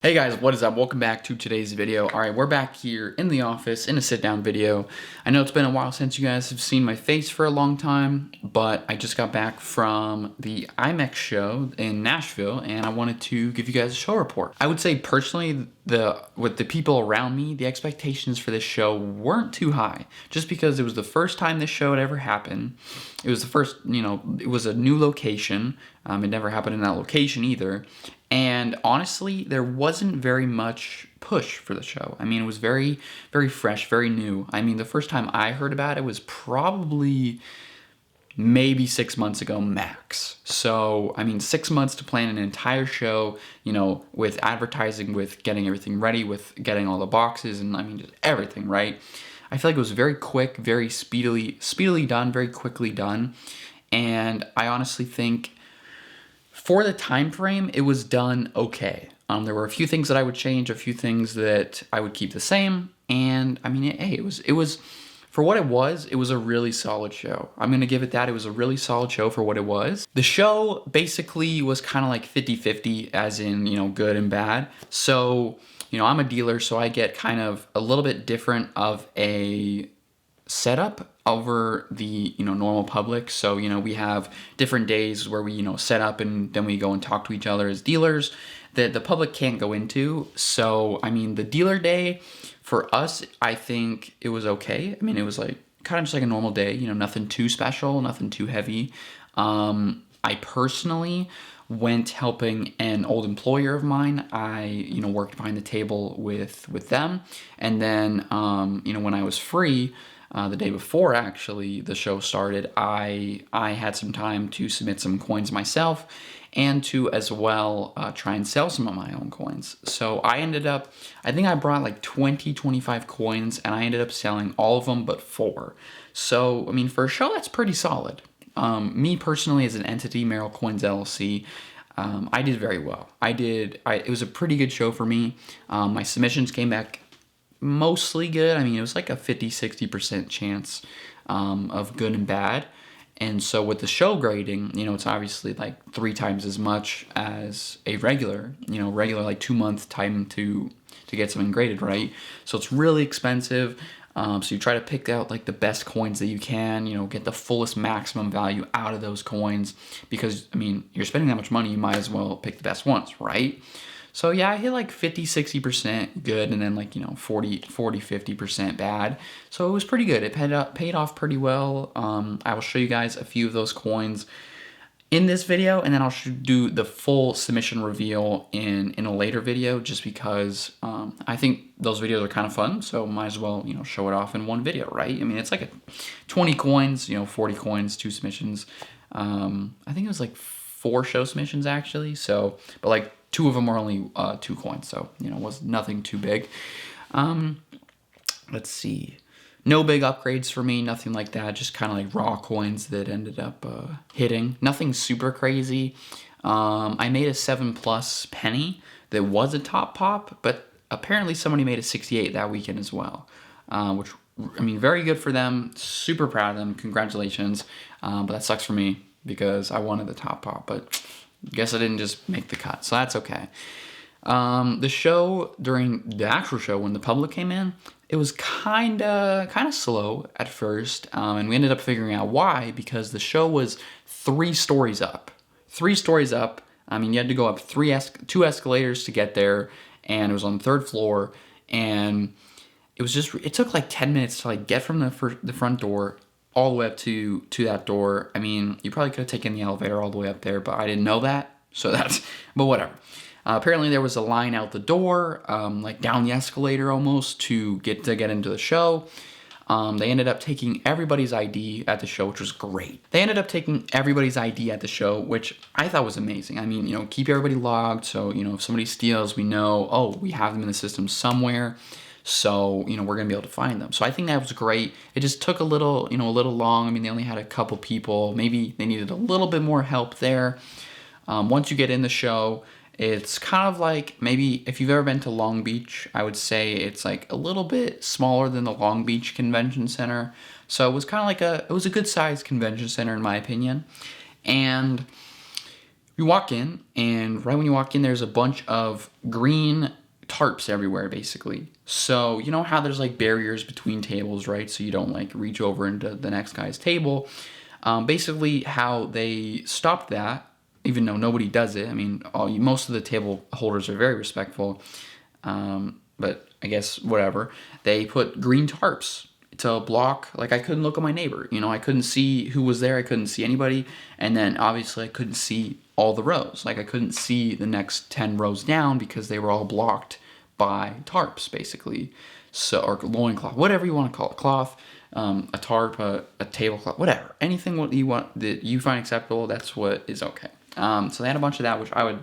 Hey guys, what is up? Welcome back to today's video. Alright, we're back here in the office in a sit-down video. I know it's been a while since you guys have seen my face for a long time, but I just got back from the IMEX show in Nashville, and I wanted to give you guys a show report. I would say personally, with the people around me, the expectations for this show weren't too high, just because it was the first time this show had ever happened. It was the first, it was a new location. It never happened in that location either. And honestly, there wasn't very much push for the show. I mean, it was very, very fresh, very new. I mean, the first time I heard about it was probably maybe 6 months ago max. So, I mean, 6 months to plan an entire show, with advertising, with getting everything ready, with getting all the boxes, and I mean, just everything, right? I feel like it was very quick, very speedily done, very quickly done. And I honestly think for the time frame, it was done okay. There were a few things that I would change, a few things that I would keep the same, and I mean, hey, it was for what it was a really solid show. I'm gonna give it that. It was a really solid show for what it was. The show basically was kind of like 50-50, as in, good and bad. So, I'm a dealer, so I get kind of a little bit different of a setup over the normal public. So we have different days where we set up, and then we go and talk to each other as dealers that the public can't go into. So I mean, the dealer day for us, I think it was okay. I mean, it was like kind of just like a normal day, nothing too special, nothing too heavy. I personally went helping an old employer of mine. I worked behind the table with them, and then when I was free, the day before actually the show started, I had some time to submit some coins myself, and to as well try and sell some of my own coins. So I think I brought like 25 coins, and I ended up selling all of them but 4. So I mean, for a show, that's pretty solid. Me personally, as an entity, Merrill Coins LLC, I did very well. It was a pretty good show for me. My submissions came back mostly good. I mean, it was like a 50-60% chance of good and bad. And so with the show grading, it's obviously like 3 times as much as a regular like 2-month time to get something graded, right? So it's really expensive. So you try to pick out like the best coins that you can, get the fullest maximum value out of those coins, because I mean, you're spending that much money, you might as well pick the best ones, right? So yeah, I hit like 50-60% good, and then like 40-50% bad. So it was pretty good. It paid off pretty well. I will show you guys a few of those coins in this video, and then I'll do the full submission reveal in a later video, just because I think those videos are kind of fun. So might as well show it off in one video, right? I mean, it's like 20 coins, 40 coins, 2 submissions. I think it was like 4 show submissions actually. So, but like 2 of them were only 2 coins, so it was nothing too big. Let's see. No big upgrades for me, nothing like that. Just kind of like raw coins that ended up hitting. Nothing super crazy. I made a 7+ penny that was a top pop, but apparently somebody made a 68 that weekend as well, which, I mean, very good for them. Super proud of them. Congratulations. But that sucks for me because I wanted the top pop, but guess I didn't just make the cut, so that's okay. The show, during the actual show, when the public came in, it was kind of slow at first, and we ended up figuring out why, because the show was 3 stories up. 3 stories up. I mean, you had to go up 2 escalators to get there, and it was on the 3rd floor, and it took like 10 minutes to like get from the front door all the way up to that door. I mean, you probably could have taken the elevator all the way up there, but I didn't know that, so but whatever. Apparently there was a line out the door, like down the escalator almost, to get into the show. They ended up taking everybody's ID at the show, which was great. They ended up taking everybody's ID at the show, which I thought was amazing. I mean, keep everybody logged, so if somebody steals, we know, oh, we have them in the system somewhere. So, we're going to be able to find them. So I think that was great. It just took a little long. I mean, they only had a couple people. Maybe they needed a little bit more help there. Once you get in the show, it's kind of like, maybe if you've ever been to Long Beach, I would say it's like a little bit smaller than the Long Beach Convention Center. So it was kind of like it was a good sized convention center in my opinion. And You walk in, and right when you walk in, there's a bunch of green tarps everywhere, basically. So you know how there's like barriers between tables, right? So you don't like reach over into the next guy's table. Basically, how they stopped that, even though nobody does it. I mean, most of the table holders are very respectful, but I guess whatever. They put green tarps to block. Like, I couldn't look at my neighbor. You know, I couldn't see who was there. I couldn't see anybody, and then obviously I couldn't see all the rows. Like, I couldn't see the next 10 rows down because they were all blocked by tarps, basically. So, or loincloth, whatever you want to call it, cloth. A tarp, a tablecloth, whatever, anything what you want that you find acceptable, that's what is okay. So they had a bunch of that, which I would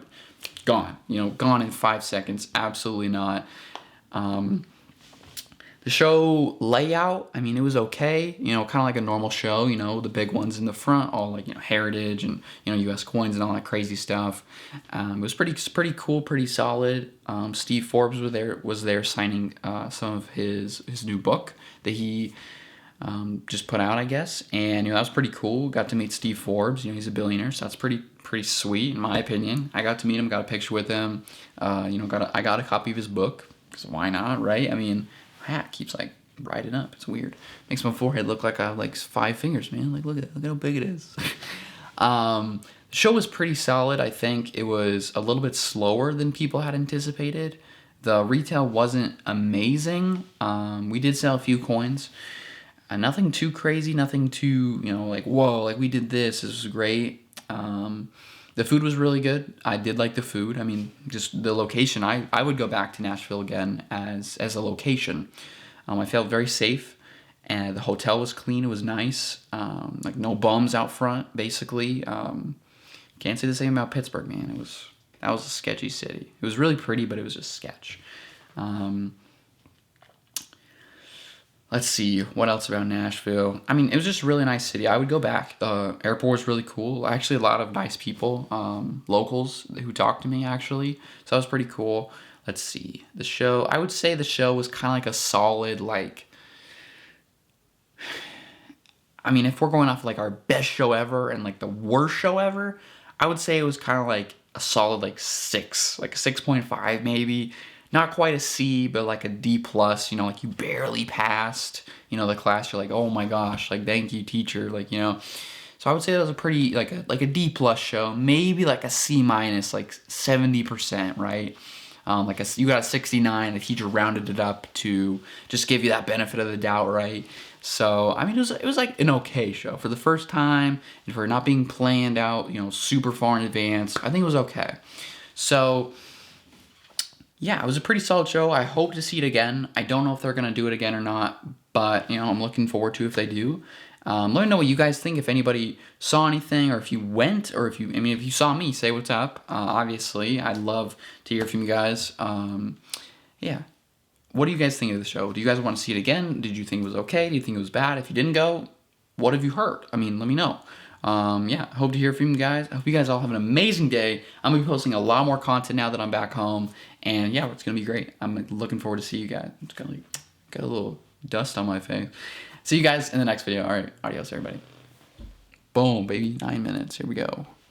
gone in 5 seconds. Absolutely not. The show layout, I mean, it was okay, kind of like a normal show, the big ones in the front, all like, heritage and, U.S. coins and all that crazy stuff. It was pretty cool, pretty solid. Steve Forbes was there signing some of his new book that he just put out, I guess. And, that was pretty cool. Got to meet Steve Forbes, he's a billionaire, so that's pretty sweet, in my opinion. I got to meet him, got a picture with him, I got a copy of his book, because why not, right? I mean, hat keeps like riding up. It's weird. Makes my forehead look like I have like 5 fingers, man. Like, look at how big it is. The show was pretty solid. I think it was a little bit slower than people had anticipated. The retail wasn't amazing. We did sell a few coins. Nothing too crazy. Nothing too, like, whoa, like we did this. This was great. The food was really good. I did like the food. I mean, just the location. I would go back to Nashville again as a location. I felt very safe, and the hotel was clean. It was nice. Like, no bums out front, basically. Can't say the same about Pittsburgh, man. That was a sketchy city. It was really pretty, but it was just sketch. Let's see, what else about Nashville? I mean, it was just a really nice city. I would go back. The airport was really cool. Actually, a lot of nice people, locals who talked to me, actually. So that was pretty cool. Let's see. The show, I would say the show was kind of like a solid, like, I mean, if we're going off like our best show ever and like the worst show ever, I would say it was kind of like a solid like 6, like a 6.5 maybe. Not quite a C, but like a D plus, like you barely passed, the class. You're like, oh my gosh, like, thank you, teacher, like, So I would say that was a pretty, like a D plus show, maybe like a C minus, like 70%, right? You got a 69, the teacher rounded it up to just give you that benefit of the doubt, right? So, I mean, it was like an okay show for the first time, and for not being planned out, super far in advance. I think it was okay. So, yeah, it was a pretty solid show. I hope to see it again. I don't know if they're going to do it again or not, but, I'm looking forward to if they do. Let me know what you guys think, if anybody saw anything, or if you went, or if you saw me, say what's up. Obviously, I'd love to hear from you guys. Yeah. What do you guys think of the show? Do you guys want to see it again? Did you think it was okay? Do you think it was bad? If you didn't go, what have you heard? I mean, let me know. Yeah, hope to hear from you guys. I hope you guys all have an amazing day. I'm going to be posting a lot more content now that I'm back home. And yeah, it's going to be great. I'm looking forward to see you guys. It's got a little dust on my face. See you guys in the next video. All right, adios, everybody. Boom, baby. 9 minutes. Here we go.